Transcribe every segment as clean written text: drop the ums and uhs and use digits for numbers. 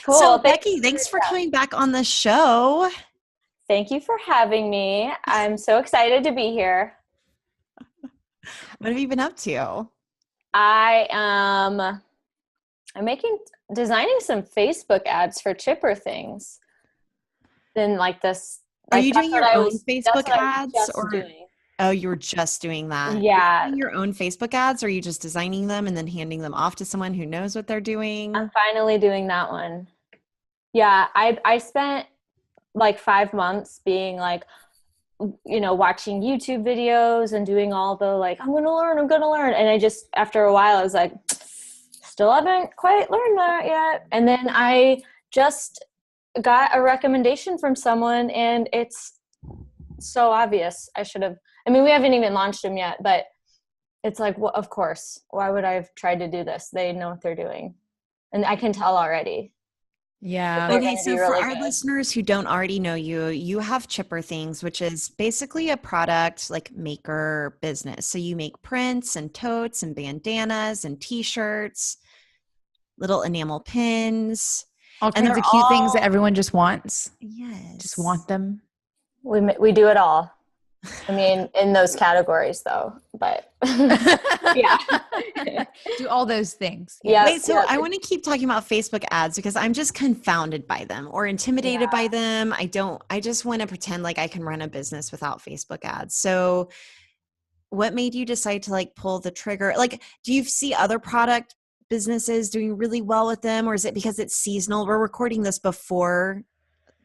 So, Cool. Becky, thanks for coming back on the show. Thank you for having me. I'm so excited to be here. What have you been up to? I am I'm designing some Facebook ads for chipper things. Then like this, Are like you doing your own that's Facebook what I was ads just or doing. oh, you were just doing that? Are you Yeah, doing your own Facebook ads or are you just designing them and then handing them off to someone who knows what they're doing? I'm finally doing that one. Yeah, I spent like 5 months being like, watching YouTube videos and doing all the like, I'm gonna learn. And I just, after a while, I was like, still haven't quite learned that yet. And then I just got a recommendation from someone and it's so obvious. We haven't even launched them yet, but it's like, well, of course, why would I have tried to do this? They know what they're doing. And I can tell already that Yeah. they're Okay, going to be so for really our good. listeners who don't already know you, you have Chipper Things, which is basically a product like maker business. So you make prints and totes and bandanas and t-shirts, little enamel pins, All and kinds they're of cute things that all everyone just wants. Just yes. want them. We do it all. I mean, in those categories though, but yeah. Do all those things. Yeah. Wait, so I want to keep talking about Facebook ads because I'm just confounded by them or intimidated by them. I just want to pretend like I can run a business without Facebook ads. So what made you decide to like pull the trigger? Like, do you see other product businesses doing really well with them, or is it because it's seasonal? We're recording this before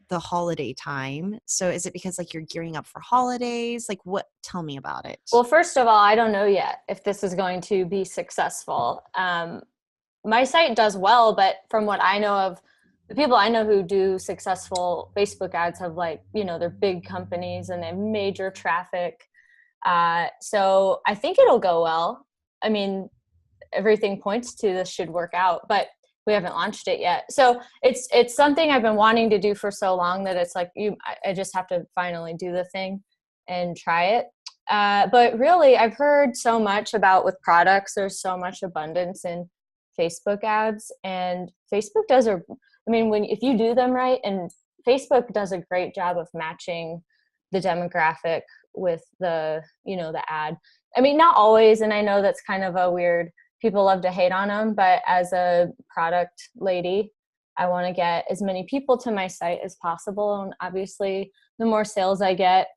the holiday time. So is it because like you're gearing up for holidays? Like what? Tell me about it. Well, first of all, I don't know yet if this is going to be successful. My site does well, but from what I know of, the people I know who do successful Facebook ads have they're big companies and they have major traffic. So I think it'll go well. I mean, everything points to this should work out, but we haven't launched it yet. So it's something I've been wanting to do for so long that it's like I just have to finally do the thing and try it. But really, I've heard so much about with products, there's so much abundance in Facebook ads, and Facebook if you do them right, and Facebook does a great job of matching the demographic with the ad. I mean, not always, and I know that's kind of a weird, people love to hate on them, but as a product lady, I want to get as many people to my site as possible. And obviously, the more sales I get,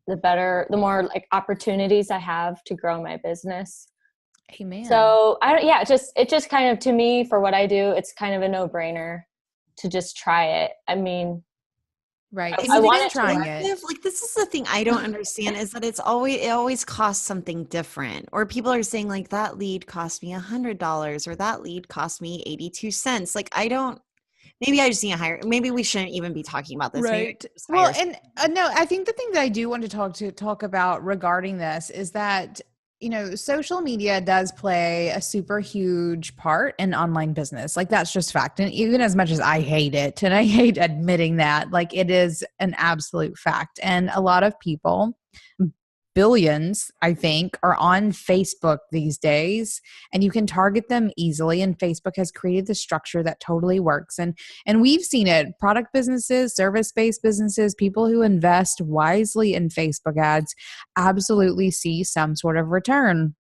the better, the more like opportunities I have to grow my business. Amen. So it just kind of, to me, for what I do, it's kind of a no-brainer to just try it. I mean, Right. I You've want been it to trying work. it. Like this is the thing I don't understand is that it always costs something different. Or people are saying like that lead cost me $100 or that lead cost me 82 cents. Like maybe I just need to hire. Maybe we shouldn't even be talking about this. Maybe I Right. should just Well, hire and no, I think the thing that I do want to talk about regarding this is that, social media does play a super huge part in online business. Like that's just fact. And even as much as I hate it, and I hate admitting that, like it is an absolute fact. And a lot of people, billions, I think, are on Facebook these days, and you can target them easily. And Facebook has created the structure that totally works. And we've seen it, product businesses, service-based businesses, people who invest wisely in Facebook ads absolutely see some sort of return.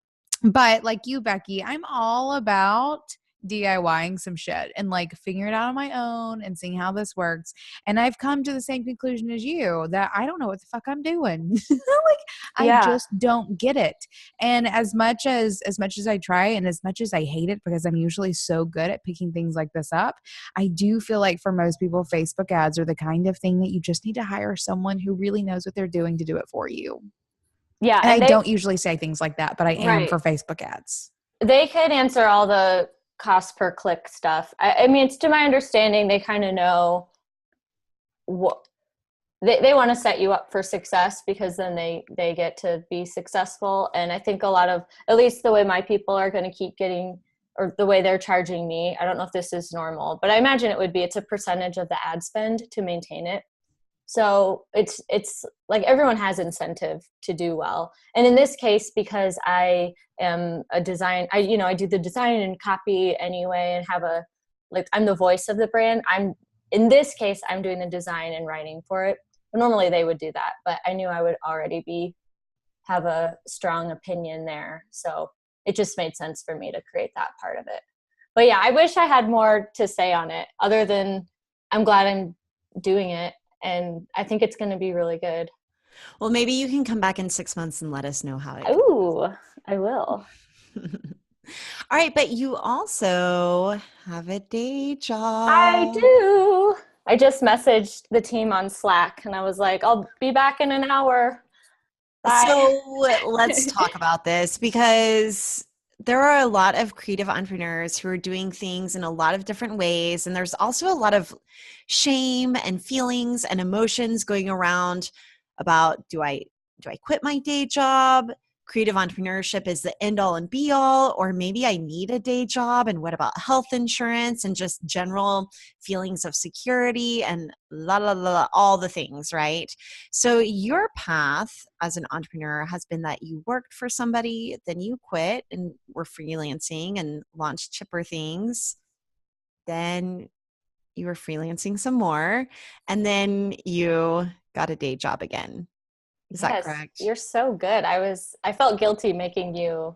But like you, Becky, I'm all about DIYing some shit and like figuring it out on my own and seeing how this works. And I've come to the same conclusion as you that I don't know what the fuck I'm doing. Like I Yeah. just don't get it. And as much as I try and as much as I hate it because I'm usually so good at picking things like this up, I do feel like for most people Facebook ads are the kind of thing that you just need to hire someone who really knows what they're doing to do it for you. Yeah. And I don't usually say things like that, but I am Right. for Facebook ads. They could answer all the cost per click stuff. I mean, it's to my understanding, they kind of know what they want to set you up for success because then they get to be successful. And I think a lot of, at least the way my people are going to keep getting, or the way they're charging me, I don't know if this is normal, but I imagine it's a percentage of the ad spend to maintain it. So it's like everyone has incentive to do well. And in this case, because I am I do the design and copy anyway and have a like I'm the voice of the brand. In this case, I'm doing the design and writing for it. Normally they would do that, but I knew I would already have a strong opinion there. So it just made sense for me to create that part of it. But yeah, I wish I had more to say on it other than I'm glad I'm doing it. And I think it's going to be really good. Well, maybe you can come back in 6 months and let us know how it goes. Ooh, I will. All right, but you also have a day job. I do. I just messaged the team on Slack and I was like, I'll be back in an hour. Bye. So let's talk about this, because there are a lot of creative entrepreneurs who are doing things in a lot of different ways. And there's also a lot of shame and feelings and emotions going around about, do I quit my day job? Creative entrepreneurship is the end all and be all, or maybe I need a day job. And what about health insurance and just general feelings of security and all the things, right? So your path as an entrepreneur has been that you worked for somebody, then you quit and were freelancing and launched Chipper Things. Then you were freelancing some more, and then you got a day job again. Is that correct? You're so good. I felt guilty making you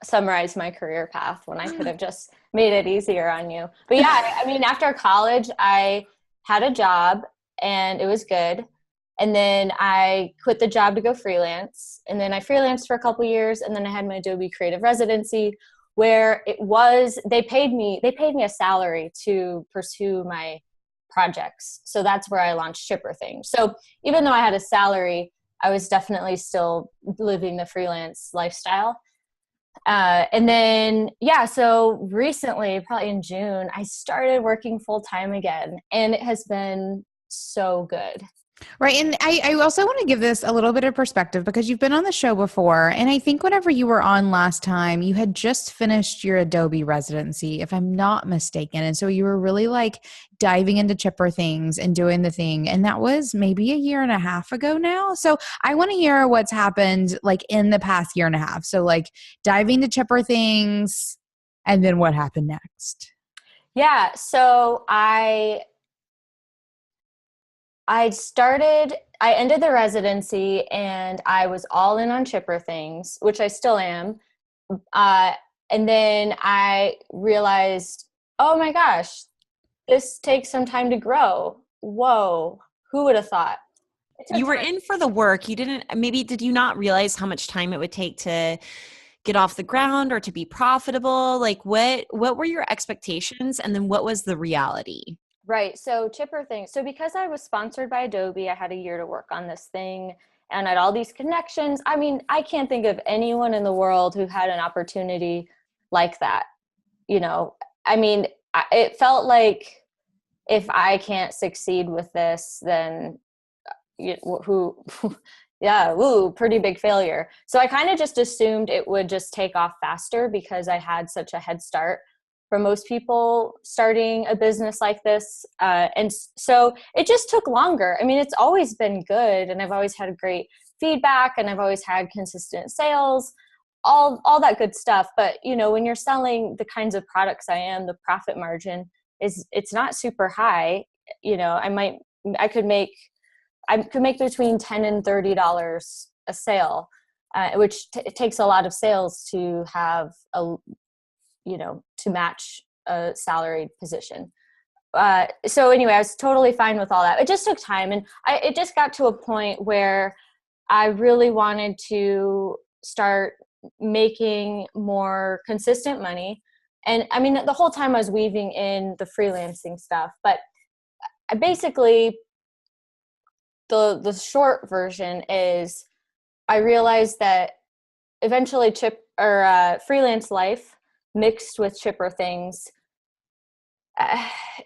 summarize my career path when I could have just made it easier on you. But yeah, I mean, after college, I had a job and it was good. And then I quit the job to go freelance. And then I freelanced for a couple years. And then I had my Adobe creative residency where they paid me a salary to pursue my projects. So that's where I launched Chipper Things. So even though I had a salary, I was definitely still living the freelance lifestyle. And then, so recently, probably in June, I started working full time again, and it has been so good. Right. And I also want to give this a little bit of perspective because you've been on the show before. And I think whenever you were on last time, you had just finished your Adobe residency, if I'm not mistaken. And so you were really like diving into Chipper Things and doing the thing. And that was maybe a year and a half ago now. So I want to hear what's happened like in the past year and a half. So like diving to Chipper Things and then what happened next? Yeah. So I ended the residency and I was all in on Chipper Things, which I still am. And then I realized, oh my gosh, this takes some time to grow. Whoa, who would have thought? You were in for the work. Did you not realize how much time it would take to get off the ground or to be profitable? Like what were your expectations? And then what was the reality? Right. So Chipper Things. So because I was sponsored by Adobe, I had a year to work on this thing and I had all these connections. I mean, I can't think of anyone in the world who had an opportunity like that. You know, I mean, it felt like if I can't succeed with this, then pretty big failure. So I kind of just assumed it would just take off faster because I had such a head start for most people starting a business like this. And so it just took longer. I mean, it's always been good and I've always had great feedback and I've always had consistent sales, all that good stuff. But, you know, when you're selling the kinds of products I am, the profit margin it's not super high. You know, I could make between $10 and $30 a sale, which it takes a lot of sales to have to match a salaried position. So anyway, I was totally fine with all that. It just took time. And it just got to a point where I really wanted to start making more consistent money. And I mean, the whole time I was weaving in the freelancing stuff, but I basically, the short version is I realized that eventually freelance life mixed with Chipper Things,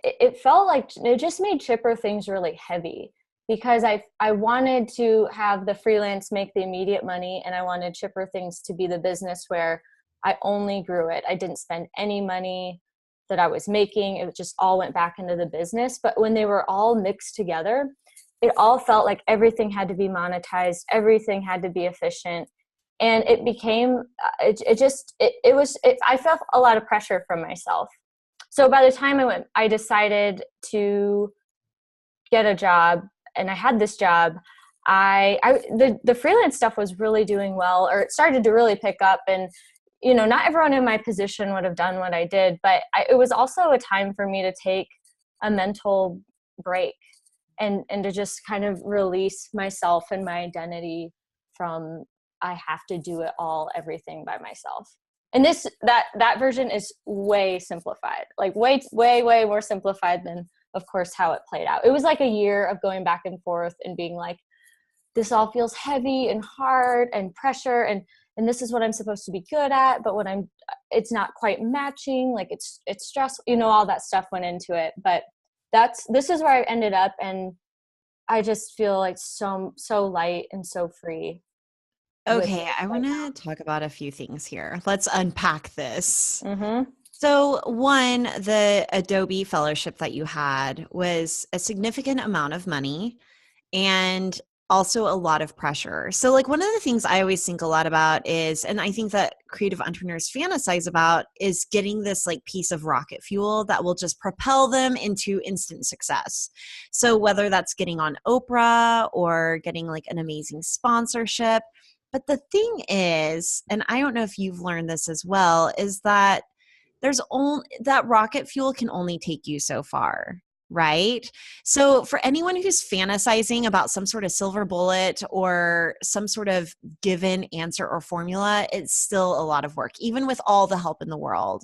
it felt like it just made Chipper Things really heavy because I wanted to have the freelance make the immediate money and I wanted Chipper Things to be the business where I only grew it. I didn't spend any money that I was making. It just all went back into the business. But when they were all mixed together, it all felt like everything had to be monetized. Everything had to be efficient. And it became, I felt a lot of pressure from myself. So by the time I decided to get a job, and I had this job, the freelance stuff was really doing well, or it started to really pick up. And, not everyone in my position would have done what I did, but it was also a time for me to take a mental break and to just kind of release myself and my identity from, I have to do it all, everything by myself. And that version is way simplified, like way, way, way more simplified than, of course, how it played out. It was like a year of going back and forth and being like, this all feels heavy and hard and pressure, and this is what I'm supposed to be good at, but it's not quite matching, like it's stressful, all that stuff went into it. But this is where I ended up, and I just feel like so light and so free. Okay, I want to talk about a few things here. Let's unpack this. Mm-hmm. So one, the Adobe fellowship that you had was a significant amount of money and also a lot of pressure. So like one of the things I always think a lot about is, and I think that creative entrepreneurs fantasize about, is getting this like piece of rocket fuel that will just propel them into instant success. So whether that's getting on Oprah or getting like an amazing sponsorship. But the thing is, and I don't know if you've learned this as well, is that there's only that rocket fuel can only take you so far, right? So for anyone who's fantasizing about some sort of silver bullet or some sort of given answer or formula, it's still a lot of work, even with all the help in the world.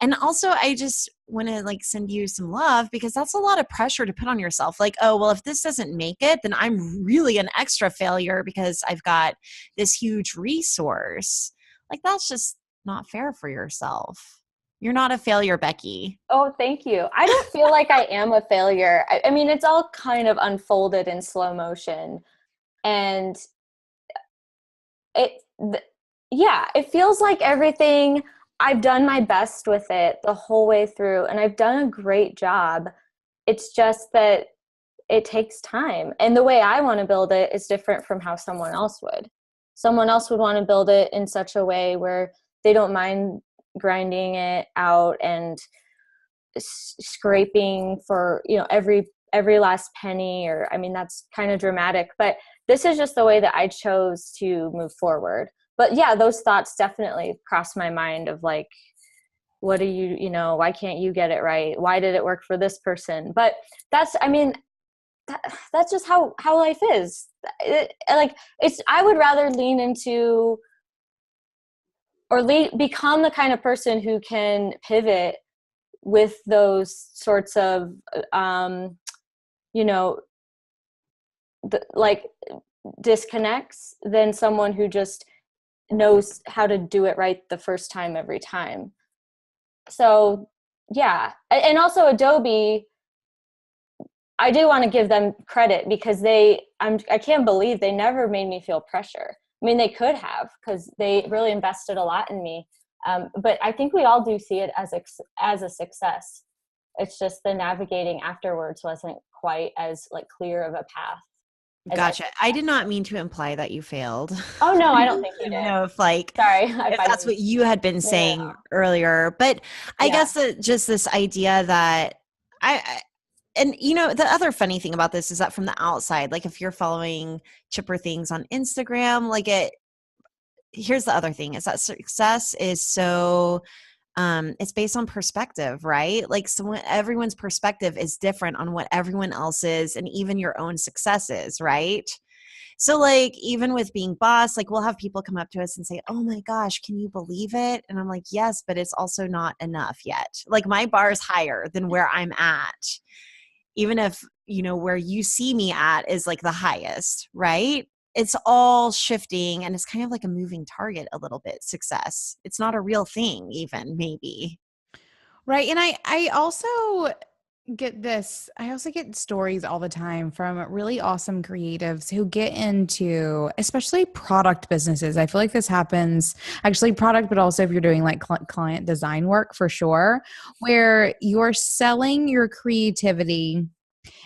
And also, I just want to like send you some love, because that's a lot of pressure to put on yourself. Like, oh, well, if this doesn't make it, then I'm really an extra failure because I've got this huge resource. Like, that's just not fair for yourself. You're not a failure, Becky. Oh, thank you. I don't feel like I am a failure. I mean, it's all kind of unfolded in slow motion. And it feels like everything, I've done my best with it the whole way through, and I've done a great job. It's just that it takes time. And the way I want to build it is different from how someone else would. Someone else would want to build it in such a way where they don't mind grinding it out and scraping for every last penny, or I mean, that's kind of dramatic, but this is just the way that I chose to move forward. But yeah, those thoughts definitely crossed my mind of like, what do why can't you get it right? Why did it work for this person? But that's just how life is. I would rather lean into or become the kind of person who can pivot with those sorts of, disconnects than someone who just knows how to do it right the first time every time. So, yeah. And also Adobe, I do want to give them credit because I can't believe they never made me feel pressure. I mean, they could have, because they really invested a lot in me. But I think we all do see it as a success. It's just the navigating afterwards wasn't quite as like clear of a path. Gotcha. I did not mean to imply that you failed. Oh no, I don't think you did. No, sorry. If that's what you had been saying earlier. But I guess that just this idea that and the other funny thing about this is that from the outside, like if you're following Chipper Things on Instagram, here's the other thing, is that success is so, it's based on perspective, right? Like everyone's perspective is different on what everyone else's and even your own successes, right? So like, even with being boss, like we'll have people come up to us and say, oh my gosh, can you believe it? And I'm like, yes, but it's also not enough yet. Like my bar is higher than where I'm at. Even if, where you see me at is like the highest, right? It's all shifting, and it's kind of like a moving target a little bit, success. It's not a real thing even, maybe. Right. And I also get stories all the time from really awesome creatives who get into especially product businesses. I feel like this happens actually product, but also if you're doing like client design work for sure, where you're selling your creativity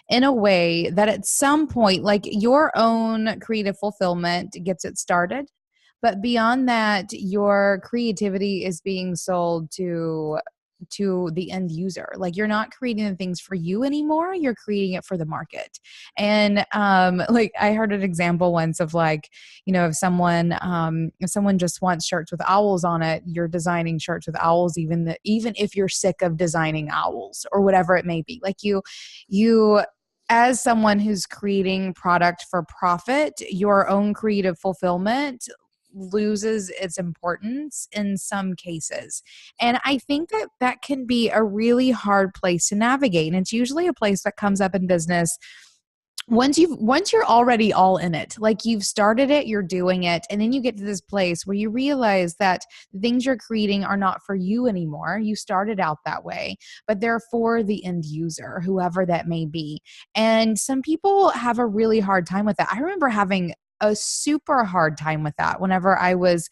in a way that at some point, like your own creative fulfillment gets it started. But beyond that, your creativity is being sold to to the end user. Like you're not creating the things for you anymore. You're creating it for the market. And like I heard an example once of like, you know, if someone just wants shirts with owls on it, you're designing shirts with owls, even if you're sick of designing owls or whatever it may be. Like you as someone who's creating product for profit, your own creative fulfillment loses its importance in some cases. And I think that that can be a really hard place to navigate. And it's usually a place that comes up in business once you're already all in it, like you've started it, you're doing it, and then you get to this place where you realize that the things you're creating are not for you anymore. You started out that way, but they're for the end user, whoever that may be. And some people have a really hard time with that. I remember having a super hard time with that whenever I was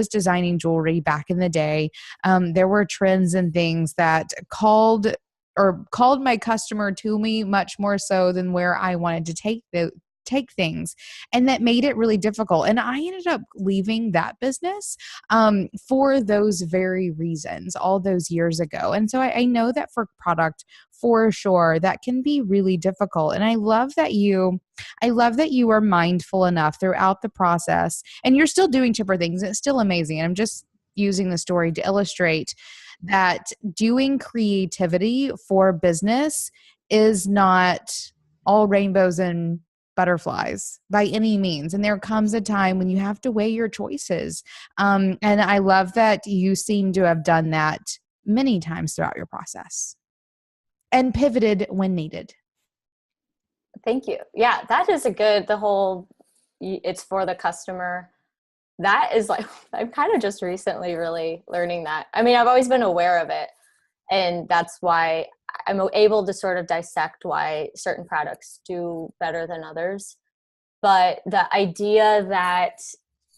designing jewelry back in the day. There were trends and things that called my customer to me much more so than where I wanted to take things. And that made it really difficult. And I ended up leaving that business for those very reasons all those years ago. And so I know that for product, for sure, that can be really difficult. And I love that you are mindful enough throughout the process, and you're still doing chipper things. It's still amazing. And I'm just using the story to illustrate that doing creativity for business is not all rainbows and butterflies by any means. And there comes a time when you have to weigh your choices. And I love that you seem to have done that many times throughout your process and pivoted when needed. Thank you. Yeah, that is it's for the customer. That is like, I'm kind of just recently really learning that. I mean, I've always been aware of it, and that's why I'm able to sort of dissect why certain products do better than others. But the idea that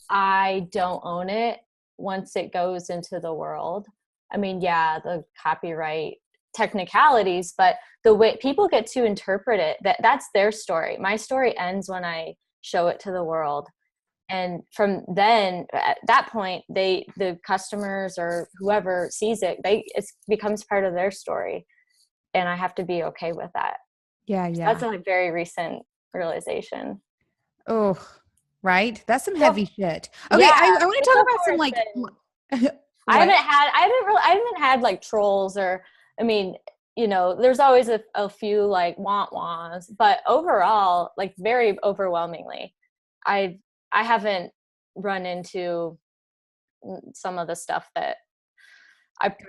I don't own it once it goes into the world, I mean, yeah, the copyright technicalities, but the way people get to interpret it, that's their story. My story ends when I show it to the world. And from then, at that point, the customers or whoever sees it, it becomes part of their story, and I have to be okay with that. Yeah. That's a very recent realization. Oh, right. That's some heavy shit. Okay, Yeah, I want to talk about some like. I haven't had like trolls, or I mean, you know, there's always a few like wah-wahs, but overall, like very overwhelmingly, I haven't run into some of the stuff that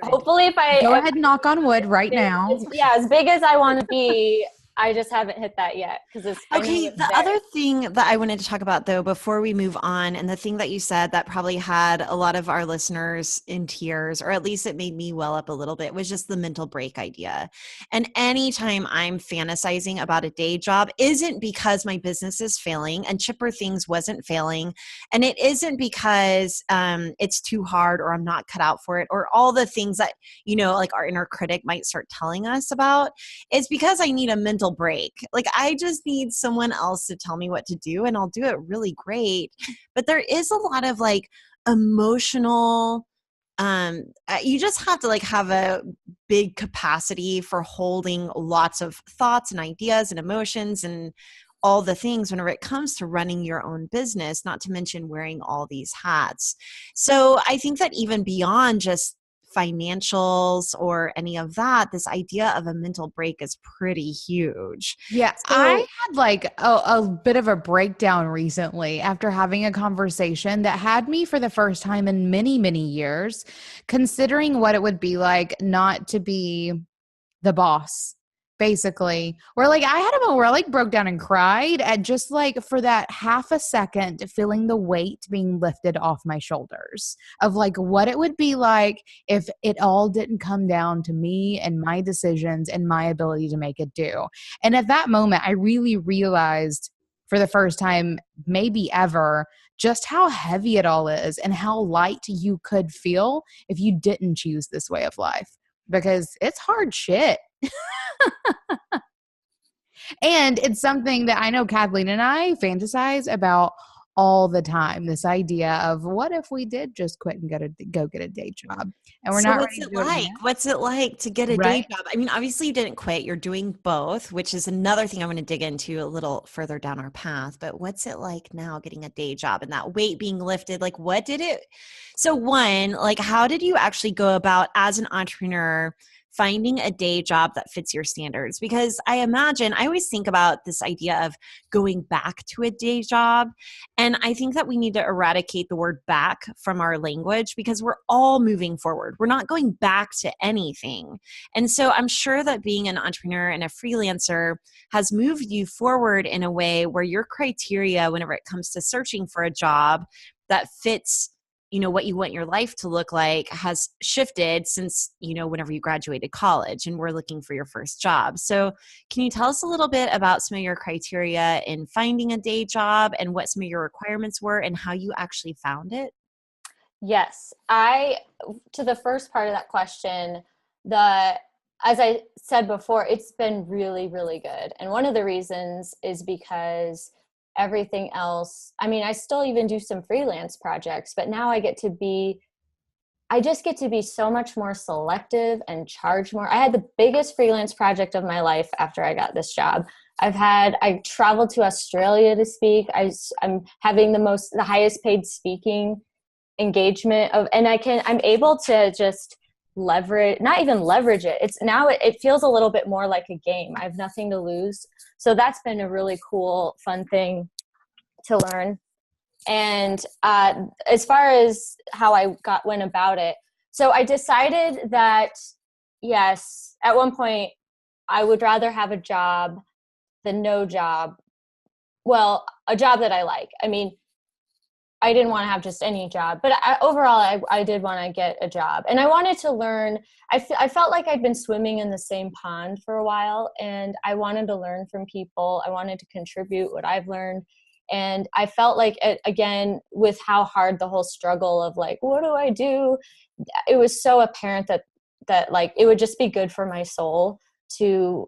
hopefully if I go ahead and knock on wood right now. As big as I want to be, I just haven't hit that yet because it's okay. The other thing that I wanted to talk about though, before we move on, and the thing that you said that probably had a lot of our listeners in tears, or at least it made me well up a little bit, was just the mental break idea. And anytime I'm fantasizing about a day job, isn't because my business is failing, and Chipper Things wasn't failing, and it isn't because it's too hard or I'm not cut out for it, or all the things that, you know, like our inner critic might start telling us about. It's because I need a mental break. Like I just need someone else to tell me what to do, and I'll do it really great. But there is a lot of like emotional, you just have to like have a big capacity for holding lots of thoughts and ideas and emotions and all the things whenever it comes to running your own business, not to mention wearing all these hats. So I think that even beyond just financials or any of that, this idea of a mental break is pretty huge. Yeah, So, I had like a bit of a breakdown recently after having a conversation that had me for the first time in many, many years, considering what it would be like not to be the boss, basically. Where like I had a moment where I like broke down and cried at just like for that half a second, feeling the weight being lifted off my shoulders of like what it would be like if it all didn't come down to me and my decisions and my ability to make it do. And at that moment, I really realized for the first time, maybe ever, just how heavy it all is and how light you could feel if you didn't choose this way of life, because it's hard shit. And it's something that I know Kathleen and I fantasize about all the time, this idea of what if we did just quit and go get a day job, and we're So not what's ready to it do it like? yet. What's it like to get a day Right. job? I mean, obviously you didn't quit. You're doing both, which is another thing I'm going to dig into a little further down our path. But what's it like now getting a day job and that weight being lifted? Like what did it? So one, like how did you actually go about as an entrepreneur finding a day job that fits your standards? Because I always think about this idea of going back to a day job. And I think that we need to eradicate the word back from our language because we're all moving forward. We're not going back to anything. And so I'm sure that being an entrepreneur and a freelancer has moved you forward in a way where your criteria, whenever it comes to searching for a job that fits, what you want your life to look like, has shifted since, whenever you graduated college and were looking for your first job. So can you tell us a little bit about some of your criteria in finding a day job and what some of your requirements were and how you actually found it? Yes. To the first part of that question, as I said before, it's been really, really good. And one of the reasons is because everything else, I mean, I still even do some freelance projects, but now I just get to be so much more selective and charge more. I had the biggest freelance project of my life after I got this job. I traveled to Australia to speak. I'm having the highest paid speaking engagement and I'm able to just not even leverage it. It feels a little bit more like a game. I have nothing to lose. So that's been a really cool, fun thing to learn. And as far as how I went about it, so I decided that, yes, at one point I would rather have a job than no job. Well, a job that I like. I mean, I didn't want to have just any job, but overall, I did want to get a job. And I wanted to learn. I felt like I'd been swimming in the same pond for a while, and I wanted to learn from people. I wanted to contribute what I've learned. And I felt like, again, with how hard the whole struggle of like, what do I do? It was so apparent that like, it would just be good for my soul to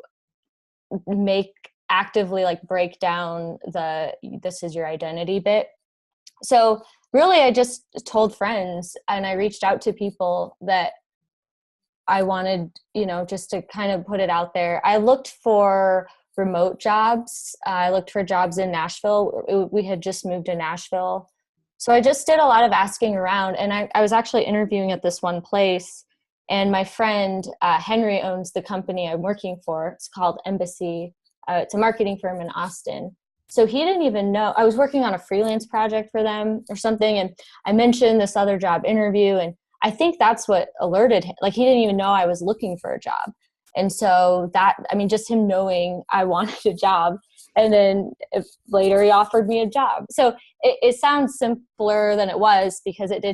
actively like break down this is your identity bit. So really, I just told friends and I reached out to people that I wanted, just to kind of put it out there. I looked for remote jobs. I looked for jobs in Nashville. We had just moved to Nashville. So I just did a lot of asking around, and I was actually interviewing at this one place, and my friend Henry owns the company I'm working for. It's called Embassy. It's a marketing firm in Austin. So he didn't even know I was working on a freelance project for them or something. And I mentioned this other job interview, and I think that's what alerted him. Like, he didn't even know I was looking for a job. And so just him knowing I wanted a job, and then later he offered me a job. So it sounds simpler than it was, because it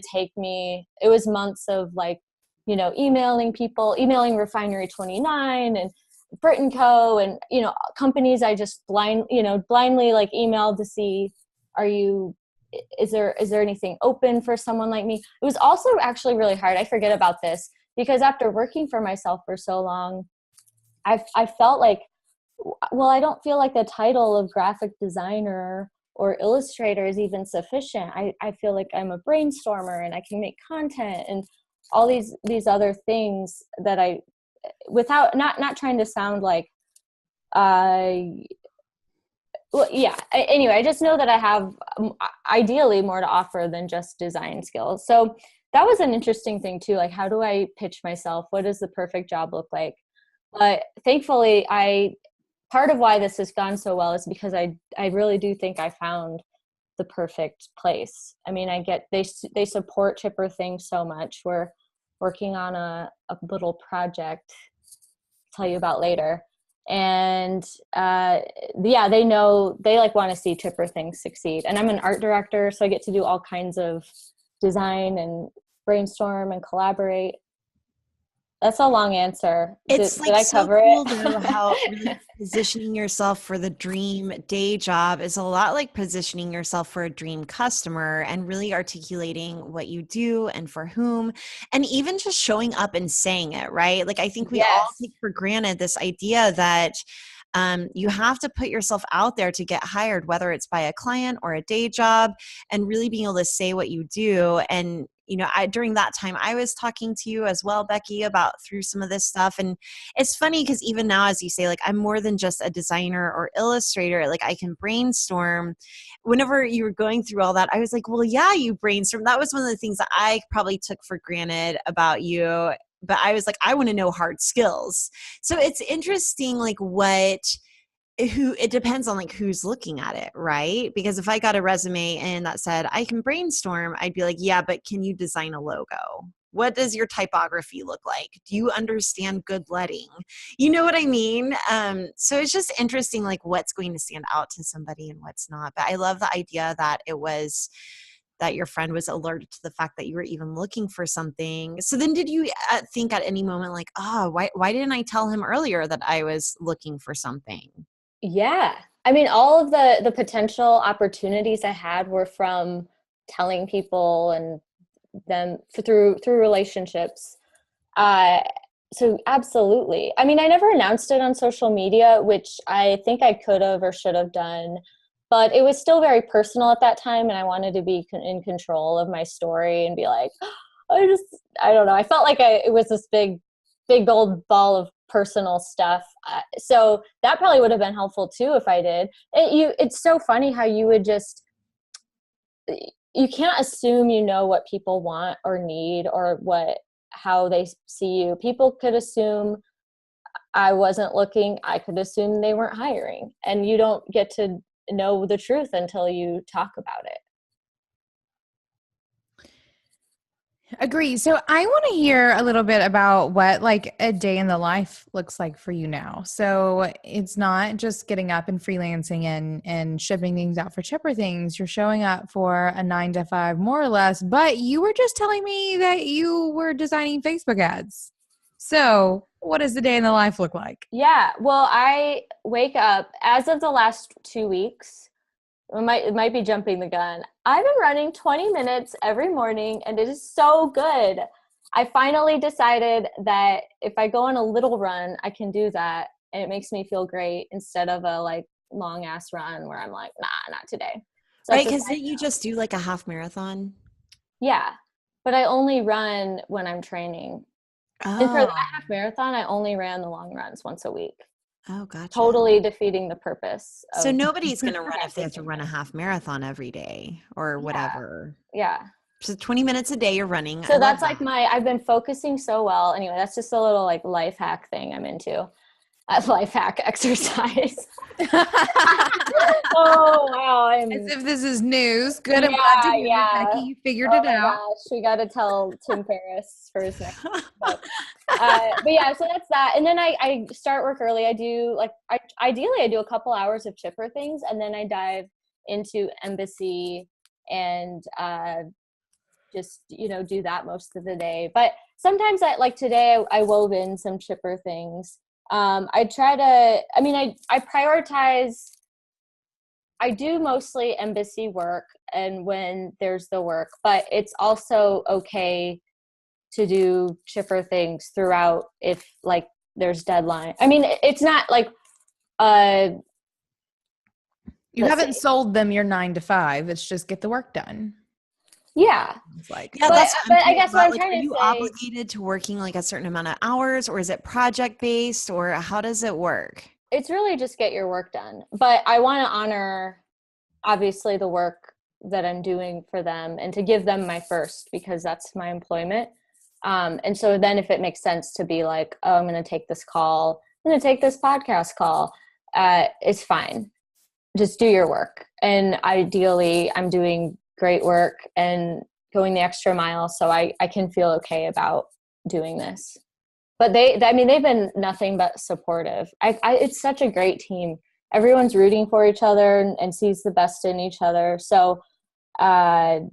was months of like, emailing people, emailing Refinery 29 and Brit & Co. and, companies I just blindly like emailed to see, is there anything open for someone like me? It was also actually really hard. I forget about this because after working for myself for so long, I felt like, well, I don't feel like the title of graphic designer or illustrator is even sufficient. I feel like I'm a brainstormer and I can make content and all these other things that without not trying to sound like, anyway, I just know that I have ideally more to offer than just design skills. So that was an interesting thing too. Like, how do I pitch myself? What does the perfect job look like? But thankfully, part of why this has gone so well is because I really do think I found the perfect place. I mean, they support Chipper Things so much. We're working on a little project I'll tell you about later. And they know, they like want to see Chipper Things succeed. And I'm an art director, so I get to do all kinds of design and brainstorm and collaborate. That's a long answer. It's did I cover cool it? though, how really positioning yourself for the dream day job is a lot like positioning yourself for a dream customer and really articulating what you do and for whom, and even just showing up and saying it, right? Like, I think we all Yes. take for granted this idea that You have to put yourself out there to get hired, whether it's by a client or a day job, and really being able to say what you do. And during that time, I was talking to you as well, Becky, about through some of this stuff. And it's funny because even now, as you say, like, I'm more than just a designer or illustrator. Like, I can brainstorm. Whenever you were going through all that, I was like, well, yeah, you brainstorm. That was one of the things that I probably took for granted about you. But I was like, I want to know hard skills. So it's interesting, like, it depends on like who's looking at it, right? Because if I got a resume and that said I can brainstorm, I'd be like, yeah, but can you design a logo? What does your typography look like? Do you understand good letting? You know what I mean? So it's just interesting, like, what's going to stand out to somebody and what's not. But I love the idea that that your friend was alerted to the fact that you were even looking for something. So then did you think at any moment like, why didn't I tell him earlier that I was looking for something? Yeah. I mean, all of the potential opportunities I had were from telling people and them through relationships. So absolutely. I mean, I never announced it on social media, which I think I could have or should have done, but it was still very personal at that time. And I wanted to be in control of my story and be like, I don't know. I felt like it was this big old ball of personal stuff. So that probably would have been helpful too if I did. It's so funny how you can't assume you know what people want or need or how they see you. People could assume I wasn't looking. I could assume they weren't hiring, and you don't get to know the truth until you talk about it. Agree. So I want to hear a little bit about what like a day in the life looks like for you now. So it's not just getting up and freelancing and shipping things out for Chipper Things. You're showing up for a 9 to 5 more or less, but you were just telling me that you were designing Facebook ads. So what does the day in the life look like? Yeah. Well, I wake up as of the last 2 weeks. It might be jumping the gun. I've been running 20 minutes every morning, and it is so good. I finally decided that if I go on a little run, I can do that, and it makes me feel great instead of a like long ass run where I'm like, nah, not today. So Right, because didn't you just do like a half marathon? Yeah, but I only run when I'm training. And for that half marathon, I only ran the long runs once a week. Oh, gotcha. Totally defeating the purpose. So nobody's going to run if they have to run a half marathon every day or whatever. Yeah. So 20 minutes a day you're running. So that's like I've been focusing so well. Anyway, that's just a little like life hack thing I'm into. Life hack exercise. Oh, wow. As if this is news. Good. I'm glad to hear that, Becky. You figured it out. Gosh, we got to tell Tim Ferriss for his next book. But yeah, so that's that. And then I start work early. I do ideally I do a couple hours of Chipper Things, and then I dive into Embassy and just, do that most of the day. But sometimes today I wove in some Chipper Things. I prioritize. I do mostly Embassy work and when there's the work, but it's also okay to do Chipper Things throughout if like there's deadline. I mean, it's not like you haven't sold them your 9 to 5. It's just get the work done. Yeah. It's like, yeah, but I guess what I'm trying to say. Are you obligated to working like a certain amount of hours, or is it project based, or how does it work? It's really just get your work done. But I want to honor, obviously, the work that I'm doing for them and to give them my first because that's my employment. And so then if it makes sense to be like, oh, I'm going to take this call, I'm going to take this podcast call, it's fine. Just do your work. And ideally, I'm doing great work and going the extra mile so I can feel okay about doing this. But they've been nothing but supportive. It's such a great team. Everyone's rooting for each other and sees the best in each other. So it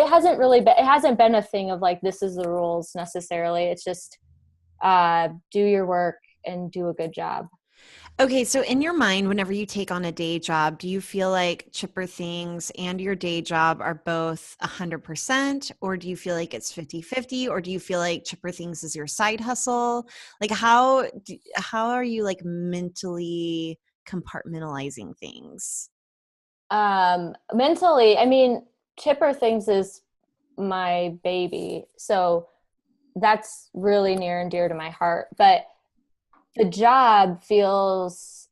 hasn't been a thing of like, this is the rules necessarily. It's just do your work and do a good job. Okay, so in your mind, whenever you take on a day job, do you feel like Chipper Things and your day job are both 100%, or do you feel like it's 50-50, or do you feel like Chipper Things is your side hustle? Like how are you like mentally compartmentalizing things? Mentally, I mean, Chipper Things is my baby. So that's really near and dear to my heart. But the job feels,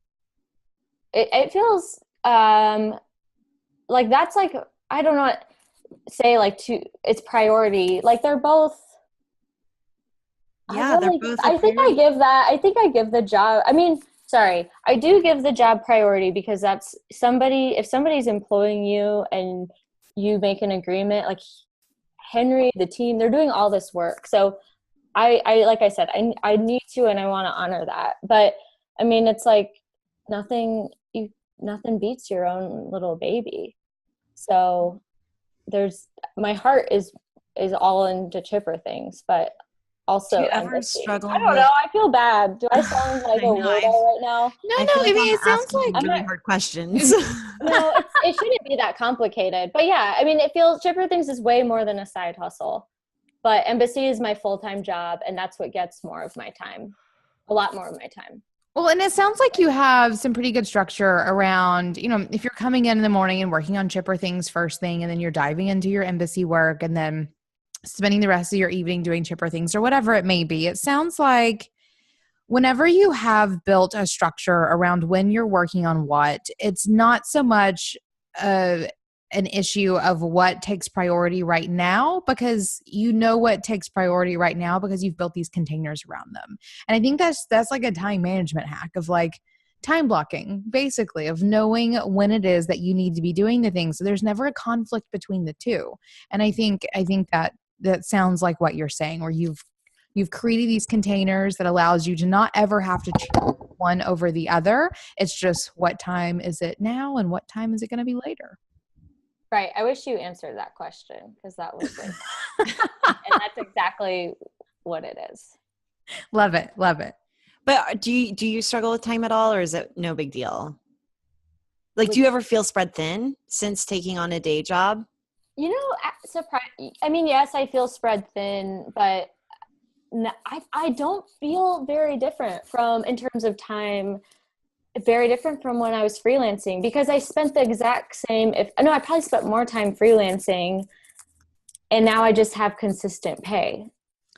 it feels like that's like, I don't know, say like it's priority. Like they're both, Yeah, they're both a priority. I think I give the job, I mean, sorry, I do give the job priority because that's somebody, if somebody's employing you and you make an agreement, like Henry, the team, they're doing all this work. So like I said, I need to, and I want to honor that. But I mean, it's like nothing, nothing beats your own little baby. So my heart is all into Chipper Things, but Do also you ever embassy. I struggle don't with know. I feel bad. Do I sound like I a know weirdo right now? No, I no, feel I like mean, I'm it sounds asking you like really hard questions. No, it shouldn't be that complicated. But yeah, I mean, it feels Chipper Things is way more than a side hustle. But embassy is my full-time job, and that's what gets more of my time, a lot more of my time. well, and it sounds like you have some pretty good structure around, if you're coming in the morning and working on Chipper Things first thing, and then you're diving into your embassy work and then spending the rest of your evening doing Chipper Things or whatever it may be. It sounds like whenever you have built a structure around when you're working on what, it's not so much an issue of what takes priority right now, because you know what takes priority right now because you've built these containers around them. And I think that's like a time management hack of like time blocking, basically, of knowing when it is that you need to be doing the things. So there's never a conflict between the two. And I think that sounds like what you're saying, where you've created these containers that allows you to not ever have to choose one over the other. It's just what time is it now and what time is it going to be later? Right. I wish you answered that question because that was like, and that's exactly what it is. Love it. Love it. But do you struggle with time at all, or is it no big deal? Like, With, do you ever feel spread thin since taking on a day job? I mean, yes, I feel spread thin, but I don't feel very different in terms of time, very different from when I was freelancing, because I spent the exact same, I probably spent more time freelancing, and now I just have consistent pay.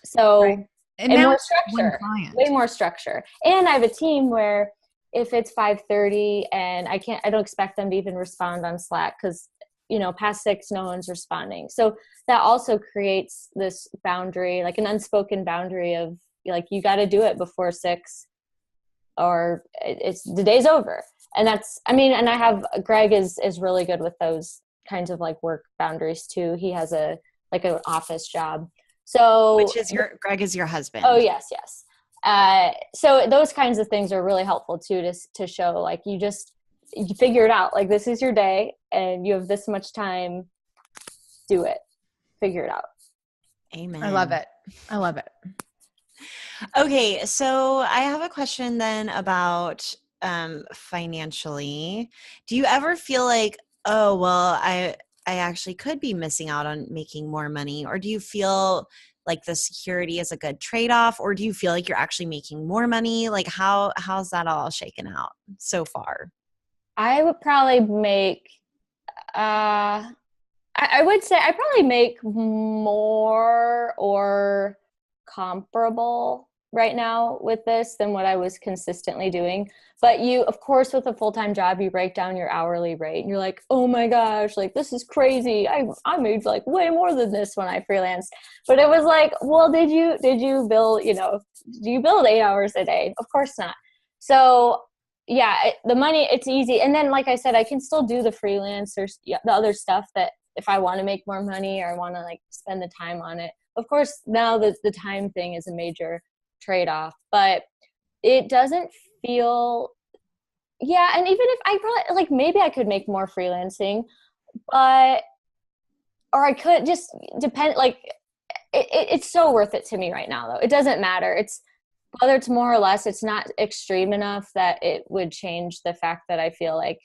So, Right. And and now more it's one structure, client. way more structure. And I have a team where if it's 5:30 and I don't expect them to even respond on Slack because, past 6, no one's responding. So that also creates this boundary, like an unspoken boundary of like, you got to do it before 6 or it's the day's over. And and I have Greg is really good with those kinds of like work boundaries too. He has an office job. So Which is Greg is your husband. oh yes. So those kinds of things are really helpful too, to show like you figure it out. Like, this is your day and you have this much time, do it, figure it out. Amen. I love it. I love it. Okay, so I have a question then about financially. Do you ever feel like, oh, well, I actually could be missing out on making more money? Or do you feel like the security is a good trade-off? Or do you feel like you're actually making more money? Like how's that all shaken out so far? I would probably make I would say I probably make more or comparable right now with this than what I was consistently doing. But of course, with a full-time job, you break down your hourly rate and you're like, oh my gosh, like this is crazy. I made like way more than this when I freelanced. But it was like, well, did you bill, do you build 8 hours a day? Of course not. So yeah, the money, it's easy. And then, like I said, I can still do the freelance or the other stuff that if I want to make more money or I want to like spend the time on it. Of course, now the time thing is a major trade-off, but it doesn't feel, yeah. And even if I probably like, maybe I could make more freelancing, but, or I could just depend, like it's so worth it to me right now though. It doesn't matter. whether it's more or less, it's not extreme enough that it would change the fact that I feel like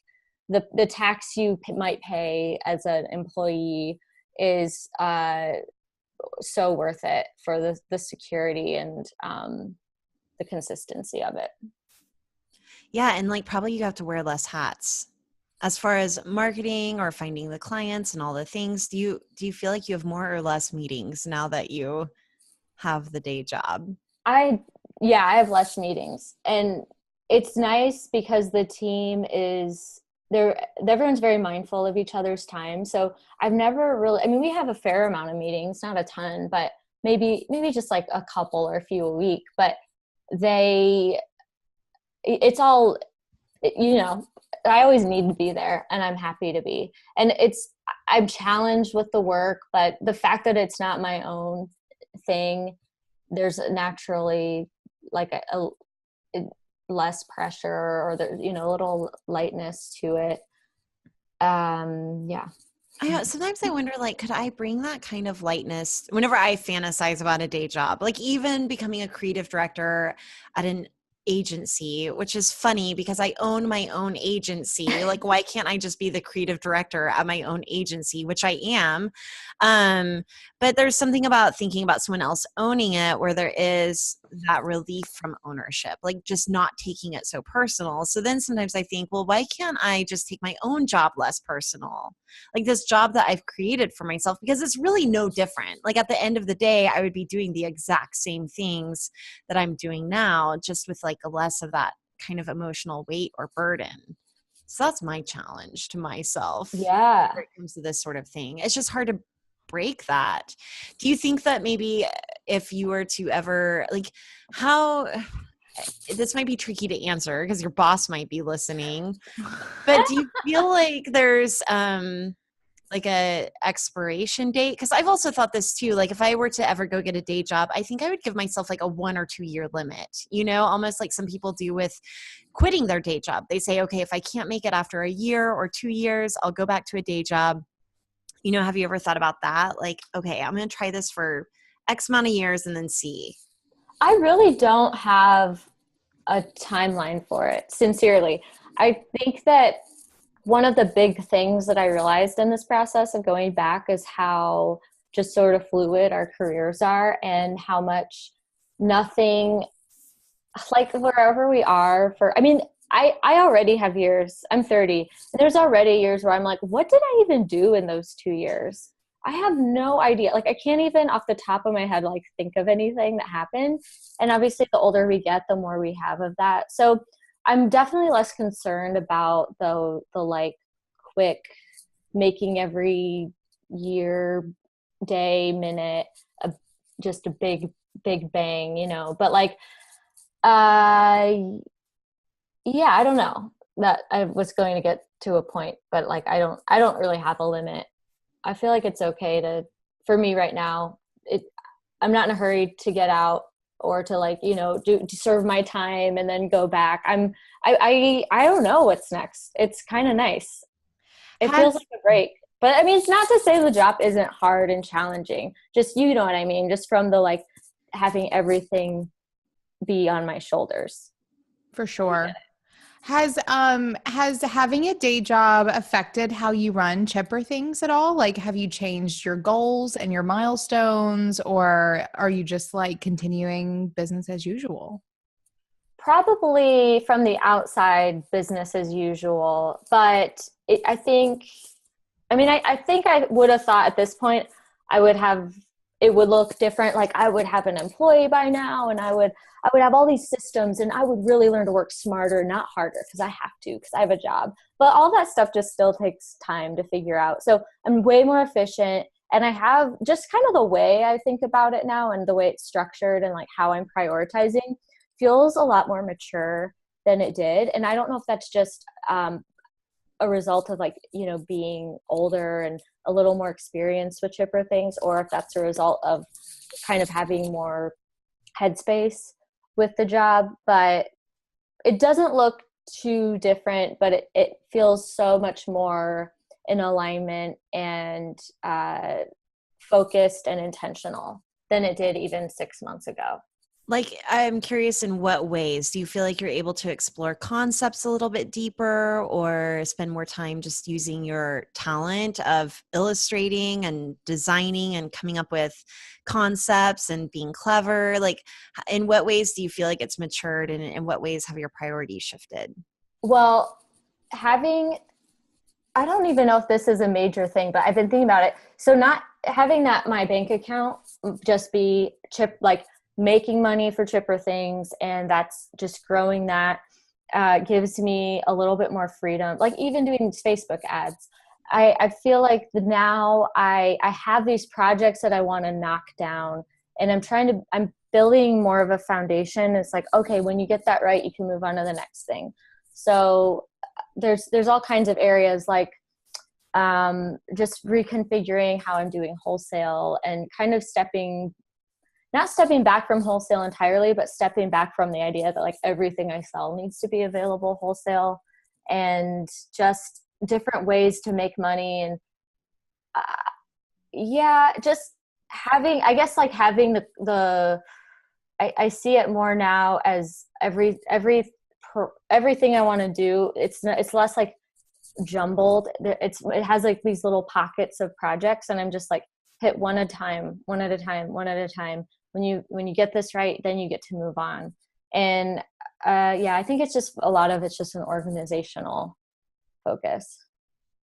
the tax you might pay as an employee is so worth it for the security and the consistency of it. Yeah, and like probably you have to wear less hats as far as marketing or finding the clients and all the things. Do you feel like you have more or less meetings now that you have the day job? I have less meetings, and it's nice because the team is there. Everyone's very mindful of each other's time. So I've never really, I mean, we have a fair amount of meetings, not a ton, but maybe just like a couple or a few a week, but it's all, you know, I always need to be there, and I'm happy to be. And I'm challenged with the work, but the fact that it's not my own thing, there's naturally like a less pressure, or there's, you know, a little lightness to it. Yeah. Sometimes I wonder, like, could I bring that kind of lightness whenever I fantasize about a day job, like even becoming a creative director at an agency, which is funny because I own my own agency. Like, why can't I just be the creative director at my own agency, which I am? But there's something about thinking about someone else owning it where there is that relief from ownership, like just not taking it so personal. So then sometimes I think, well, why can't I just take my own job less personal? Like this job that I've created for myself, because it's really no different. Like at the end of the day, I would be doing the exact same things that I'm doing now, just with like a less of that kind of emotional weight or burden. So that's my challenge to myself. Yeah. When it comes to this sort of thing. It's just hard to break that. Do you think that maybe if you were to ever, like, how, this might be tricky to answer because your boss might be listening, but do you feel like there's like a expiration date? Because I've also thought this too, like if I were to ever go get a day job, I think I would give myself like a 1 or 2 year limit, you know, almost like some people do with quitting their day job. They say, okay, if I can't make it after a year or 2 years, I'll go back to a day job. You know, have you ever thought about that? Like, okay, I'm going to try this for X amount of years and then see. I really don't have a timeline for it, sincerely. I think that one of the big things that I realized in this process of going back is how just sort of fluid our careers are, and how much nothing, like wherever we are for, I mean, I already have years, I'm 30, and there's already years where I'm like, what did I even do in those 2 years? I have no idea. Like I can't even off the top of my head, like think of anything that happened. And obviously the older we get, the more we have of that. So I'm definitely less concerned about the like quick making every year, day, minute, just a big bang, you know, but like, yeah, I don't know that I was going to get to a point, but like, I don't really have a limit. I feel like it's okay for me right now, I'm not in a hurry to get out or to like, you know, to serve my time and then go back. I don't know what's next. It's kind of nice. It feels like a break, but I mean, it's not to say the job isn't hard and challenging. Just, you know what I mean? Just from the, like having everything be on my shoulders. For sure. Has having a day job affected how you run Chipper things at all? Like, have you changed your goals and your milestones, or are you just like continuing business as usual? Probably from the outside, business as usual, but I think I would have thought at this point it would look different. Like I would have an employee by now, and I would have all these systems, and I would really learn to work smarter, not harder, because I have to, because I have a job. But all that stuff just still takes time to figure out. So I'm way more efficient, and I have just kind of the way I think about it now, and the way it's structured, and like how I'm prioritizing feels a lot more mature than it did. And I don't know if that's just a result of like, you know, being older and a little more experienced with Chipper things, or if that's a result of kind of having more headspace with the job. But it doesn't look too different, but it feels so much more in alignment and focused and intentional than it did even 6 months ago. Like, I'm curious, in what ways do you feel like you're able to explore concepts a little bit deeper or spend more time just using your talent of illustrating and designing and coming up with concepts and being clever? Like, in what ways do you feel like it's matured, and in what ways have your priorities shifted? Well, having, I don't even know if this is a major thing, but I've been thinking about it. So not having that my bank account just be chip, like making money for chipper things, and that's just growing that gives me a little bit more freedom. Like even doing these Facebook ads, I feel like now I have these projects that I want to knock down, and I'm building more of a foundation. It's like, okay, when you get that right, you can move on to the next thing. So there's all kinds of areas like just reconfiguring how I'm doing wholesale and kind of not stepping back from wholesale entirely, but stepping back from the idea that like everything I sell needs to be available wholesale, and just different ways to make money. And yeah, just I guess like having I see it more now as everything I want to do. It's less like jumbled. It has like these little pockets of projects, and I'm just like hit one at a time, one at a time, one at a time. When you get this right, then you get to move on. And yeah, I think it's just a lot of it's just an organizational focus.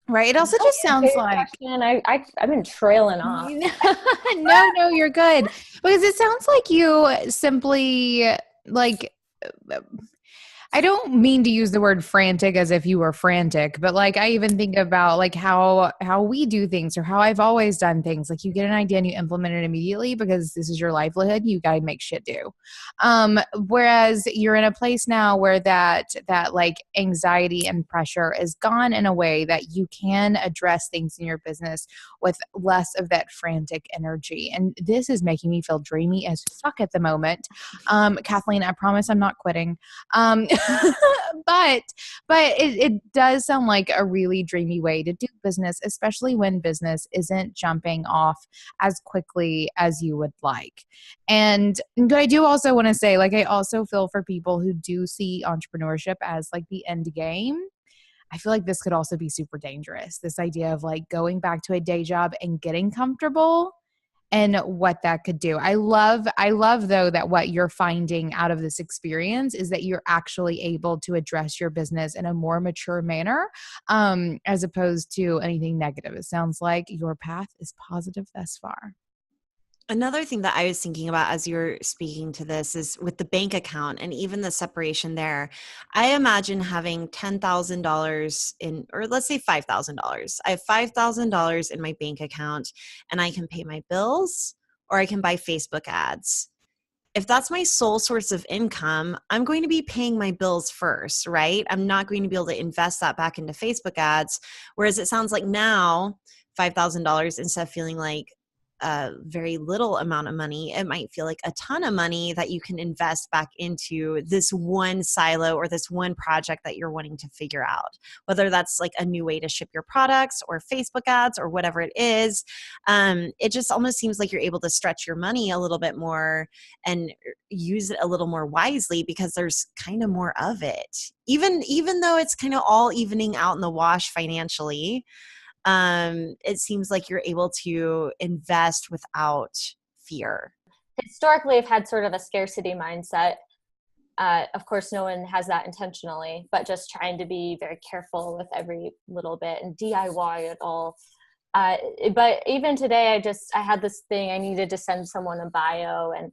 Right. It also just sounds like I've been trailing off. no, you're good. Because it sounds like you simply like I don't mean to use the word frantic as if you were frantic, but like I even think about like how we do things or how I've always done things. Like you get an idea and you implement it immediately because this is your livelihood. You got to make shit do. Whereas you're in a place now where that like anxiety and pressure is gone in a way that you can address things in your business with less of that frantic energy. And this is making me feel dreamy as fuck at the moment. Kathleen, I promise I'm not quitting. But it does sound like a really dreamy way to do business, especially when business isn't jumping off as quickly as you would like. But I do also want to say, like, I also feel for people who do see entrepreneurship as like the end game. I feel like this could also be super dangerous. This idea of like going back to a day job and getting comfortable and what that could do. I love though that what you're finding out of this experience is that you're actually able to address your business in a more mature manner, as opposed to anything negative. It sounds like your path is positive thus far. Another thing that I was thinking about as you're speaking to this is with the bank account and even the separation there. I imagine having $10,000 in, or let's say $5,000. I have $5,000 in my bank account and I can pay my bills or I can buy Facebook ads. If that's my sole source of income, I'm going to be paying my bills first, right? I'm not going to be able to invest that back into Facebook ads. Whereas it sounds like now, $5,000, instead of feeling like a very little amount of money, it might feel like a ton of money that you can invest back into this one silo or this one project that you're wanting to figure out, whether that's like a new way to ship your products or Facebook ads or whatever it is. It just almost seems like you're able to stretch your money a little bit more and use it a little more wisely because there's kind of more of it, even though it's kind of all evening out in the wash financially. It seems like you're able to invest without fear. Historically, I've had sort of a scarcity mindset. Of course, no one has that intentionally, but just trying to be very careful with every little bit and DIY it all. But even today, I had this thing, I needed to send someone a bio, and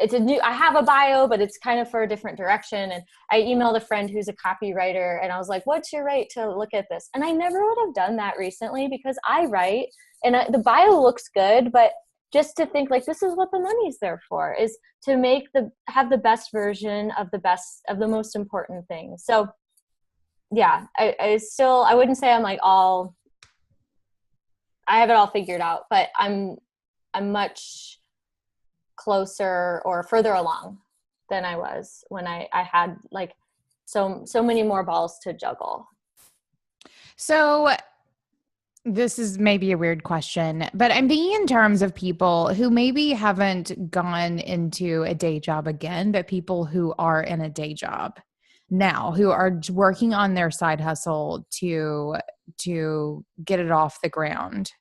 I have a bio, but it's kind of for a different direction. And I emailed a friend who's a copywriter, and I was like, what's your rate to look at this? And I never would have done that recently because I write and the bio looks good, but just to think like, this is what the money's there for, is to have the best version of the most important things. So yeah, I wouldn't say I'm like I have it all figured out, but I'm much closer or further along than I was when I had like so many more balls to juggle. So This is maybe a weird question, but I'm thinking in terms of people who maybe haven't gone into a day job again, but people who are in a day job now, who are working on their side hustle to get it off the ground.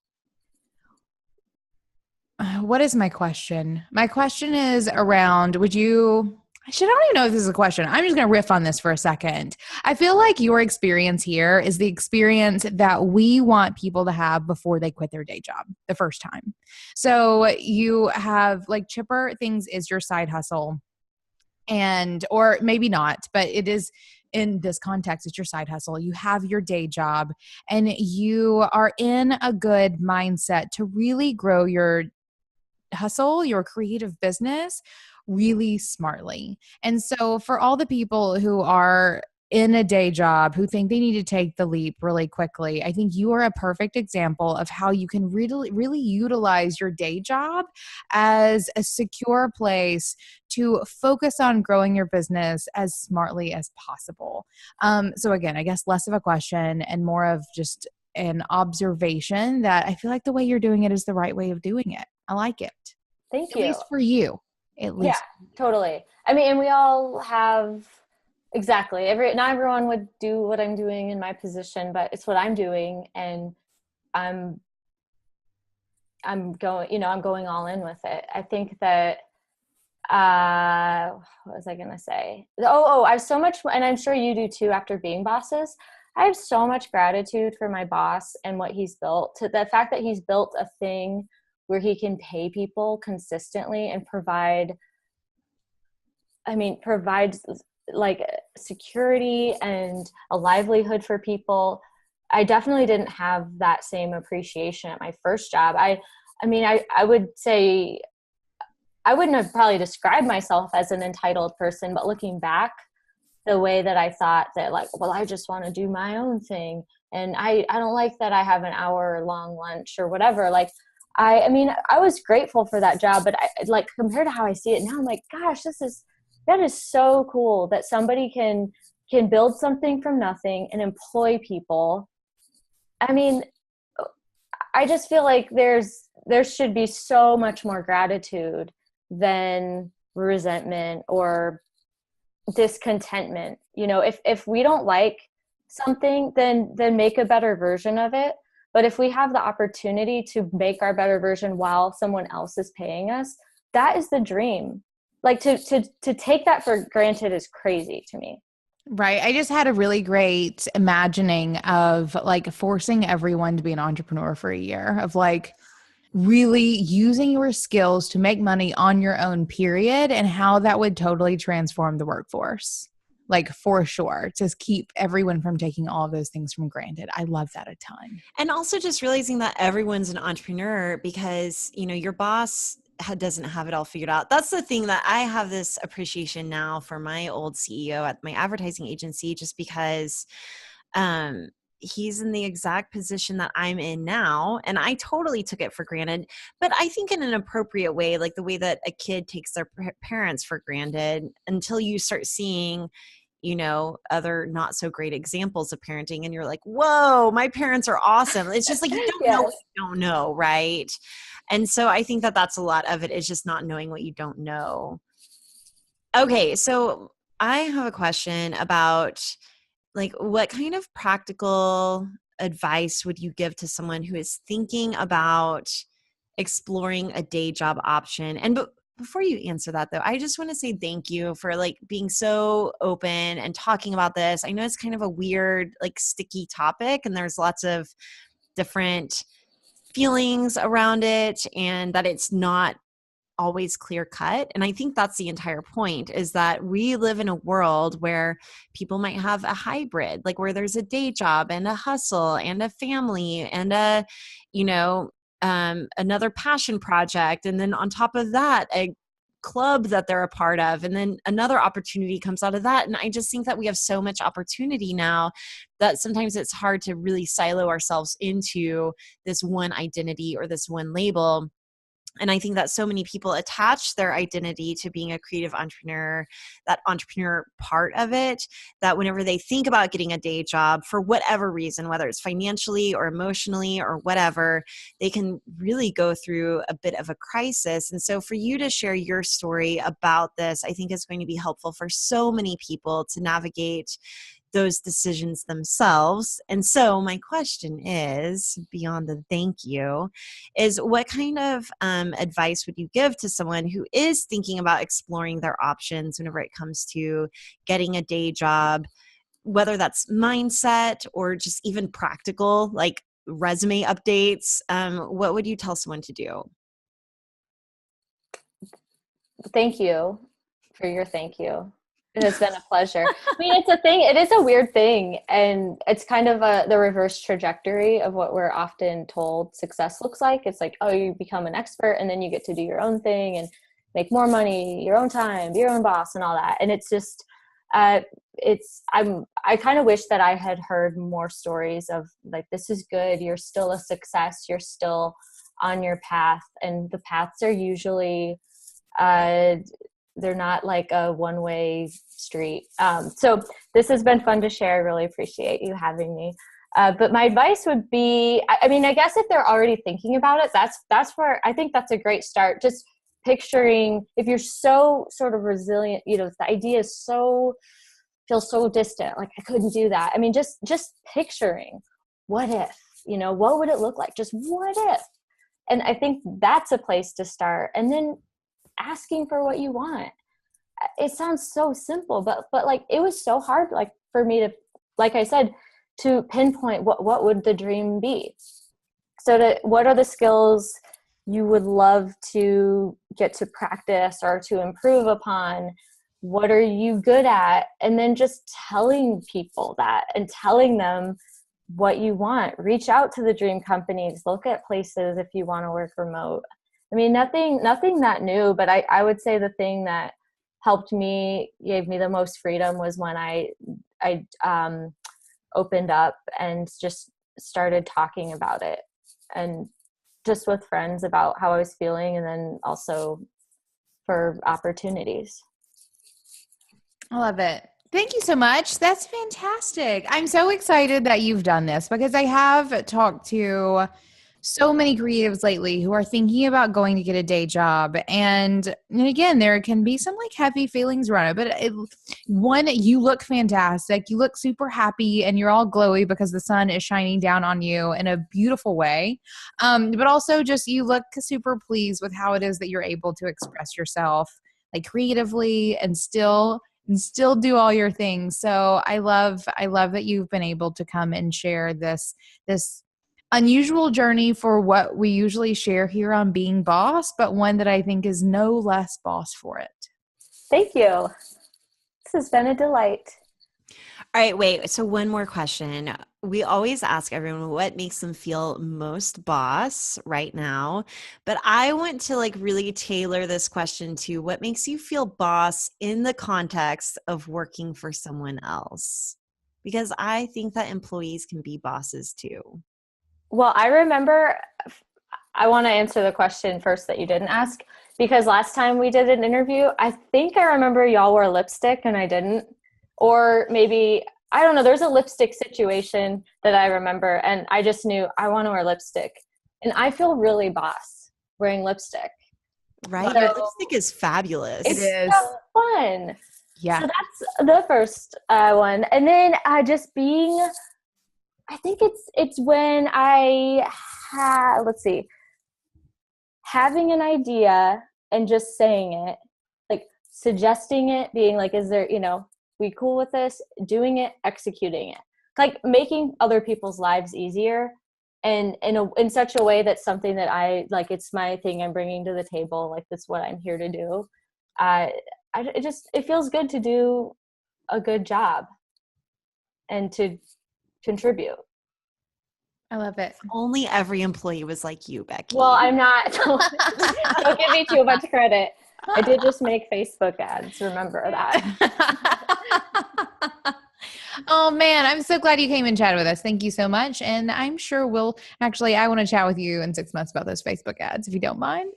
What is my question? My question is around, I don't even know if this is a question. I'm just going to riff on this for a second. I feel like your experience here is the experience that we want people to have before they quit their day job the first time. So you have like Chipper Things is your side hustle, or maybe not, but it is in this context, it's your side hustle. You have your day job and you are in a good mindset to really grow your hustle, your creative business really smartly. And so for all the people who are in a day job who think they need to take the leap really quickly, I think you are a perfect example of how you can really, really utilize your day job as a secure place to focus on growing your business as smartly as possible. So again, I guess less of a question and more of just an observation that I feel like the way you're doing it is the right way of doing it. I like it. Thank you. At least for you. At least. Yeah, totally. I mean, and we all have exactly not everyone would do what I'm doing in my position, but it's what I'm doing, and I'm going all in with it. I think that what was I gonna say? I have so much, and I'm sure you do too after being bosses. I have so much gratitude for my boss and what he's built, to the fact that he's built a thing where he can pay people consistently and provide like security and a livelihood for people. I definitely didn't have that same appreciation at my first job. I would say I wouldn't have probably described myself as an entitled person, but looking back, the way that I thought that like, well, I just want to do my own thing. And I don't like that I have an hour long lunch or whatever. Like, I was grateful for that job, but I like compared to how I see it now, I'm like, gosh, that is so cool that somebody can build something from nothing and employ people. I mean, I just feel like there should be so much more gratitude than resentment or discontentment. You know, if we don't like something, then make a better version of it. But if we have the opportunity to make our better version while someone else is paying us, that is the dream. Like to take that for granted is crazy to me. Right. I just had a really great imagining of like forcing everyone to be an entrepreneur for a year, of like really using your skills to make money on your own, period, and how that would totally transform the workforce. Like for sure, to keep everyone from taking all of those things from granted. I love that a ton. And also just realizing that everyone's an entrepreneur because, you know, your boss doesn't have it all figured out. That's the thing that I have this appreciation now for my old CEO at my advertising agency, just because he's in the exact position that I'm in now. And I totally took it for granted, but I think in an appropriate way, like the way that a kid takes their parents for granted until you start seeing, you know, other not so great examples of parenting. And you're like, whoa, my parents are awesome. It's just like, you don't know what you don't know. Right. And so I think that that's a lot of it, is just not knowing what you don't know. Okay. So I have a question about like, what kind of practical advice would you give to someone who is thinking about exploring a day job option? And before you answer that though, I just want to say thank you for like being so open and talking about this. I know it's kind of a weird, like sticky topic, and there's lots of different feelings around it, and that it's not always clear cut. And I think that's the entire point, is that we live in a world where people might have a hybrid, like where there's a day job and a hustle and a family and a, you know, another passion project. And then on top of that, a club that they're a part of. And then another opportunity comes out of that. And I just think that we have so much opportunity now that sometimes it's hard to really silo ourselves into this one identity or this one label. And I think that so many people attach their identity to being a creative entrepreneur, that entrepreneur part of it, that whenever they think about getting a day job for whatever reason, whether it's financially or emotionally or whatever, they can really go through a bit of a crisis. And so for you to share your story about this, I think is going to be helpful for so many people to navigate those decisions themselves. And so my question is, beyond the thank you, is what kind of advice would you give to someone who is thinking about exploring their options whenever it comes to getting a day job, whether that's mindset or just even practical, like resume updates? What would you tell someone to do? Thank you for your thank you. It has been a pleasure. I mean, it's a thing. It is a weird thing. And it's kind of the reverse trajectory of what we're often told success looks like. It's like, oh, you become an expert and then you get to do your own thing and make more money, your own time, be your own boss and all that. And it's just, I kind of wish that I had heard more stories of like, this is good. You're still a success. You're still on your path. And the paths are usually, they're not like a one-way street. So this has been fun to share. I really appreciate you having me. But my advice would be, I mean, I guess if they're already thinking about it, that's where I think that's a great start. Just picturing, if you're so sort of resilient, you know, the idea is feels so distant, like I couldn't do that. I mean, just picturing, what if, you know, what would it look like? Just what if? And I think that's a place to start. And then asking for what you want. It sounds so simple, but like it was so hard, like for me to, like I said, to pinpoint what would the dream be. So what are the skills you would love to get to practice or to improve upon? What are you good at? And then just telling people that and telling them what you want. Reach out to the dream companies, look at places if you want to work remote. I mean, nothing that new, but I would say the thing that helped me, gave me the most freedom was when I opened up and just started talking about it, and just with friends about how I was feeling, and then also for opportunities. I love it. Thank you so much. That's fantastic. I'm so excited that you've done this, because I have talked to so many creatives lately who are thinking about going to get a day job. And again, there can be some like heavy feelings around it, but one, you look fantastic. You look super happy and you're all glowy because the sun is shining down on you in a beautiful way. But also just, you look super pleased with how it is that you're able to express yourself like creatively and still do all your things. So I love that you've been able to come and share this unusual journey for what we usually share here on Being Boss, but one that I think is no less boss for it. Thank you. This has been a delight. All right, wait. So one more question. We always ask everyone what makes them feel most boss right now, but I want to like really tailor this question to what makes you feel boss in the context of working for someone else, because I think that employees can be bosses too. Well, I remember, I want to answer the question first that you didn't ask, because last time we did an interview, I think I remember y'all wore lipstick and I didn't. Or maybe, I don't know, there's a lipstick situation that I remember, and I just knew I want to wear lipstick. And I feel really boss wearing lipstick. Right? Your lipstick is fabulous. It is so fun. Yeah. So that's the first one. And then just being, I think it's when having an idea and just saying it, like suggesting it, being like, is there, we cool with this, doing it, executing it, like making other people's lives easier, and in such a way that's something that I like, it's my thing I'm bringing to the table, like that's what I'm here to do. It feels good to do a good job and to contribute. I love it. If only every employee was like you, Becky. Well, I'm not. Don't give me too much credit. I did just make Facebook ads. Remember that. Oh man, I'm so glad you came and chatted with us. Thank you so much. And I'm sure I want to chat with you in 6 months about those Facebook ads, if you don't mind.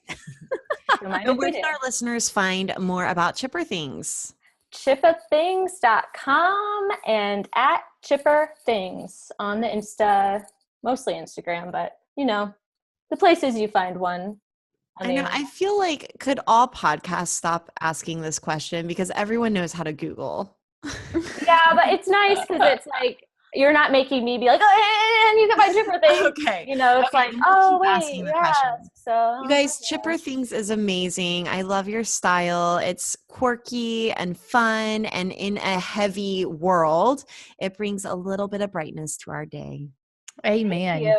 And where can our listeners find more about Chipper Things? chippathings.com and at Chipper Things on the Insta, mostly Instagram, but the places you find one. I know. I feel like could all podcasts stop asking this question because everyone knows how to Google. Yeah, but it's nice because it's like you're not making me be like, oh, and you get my Chipper Things. Okay. It's like, oh wait, yeah. So you guys, Chipper Things is amazing. I love your style. It's quirky and fun, and in a heavy world, it brings a little bit of brightness to our day. Amen.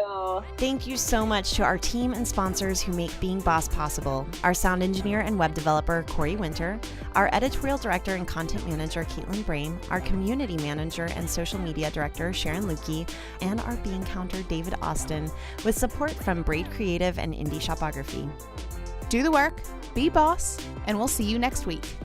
Thank you so much to our team and sponsors who make Being Boss possible. Our sound engineer and web developer, Corey Winter, our editorial director and content manager, Caitlin Brame, our community manager and social media director, Sharon Lukey, and our bean counter, David Austin, with support from Braid Creative and Indie Shopography. Do the work, be boss, and we'll see you next week.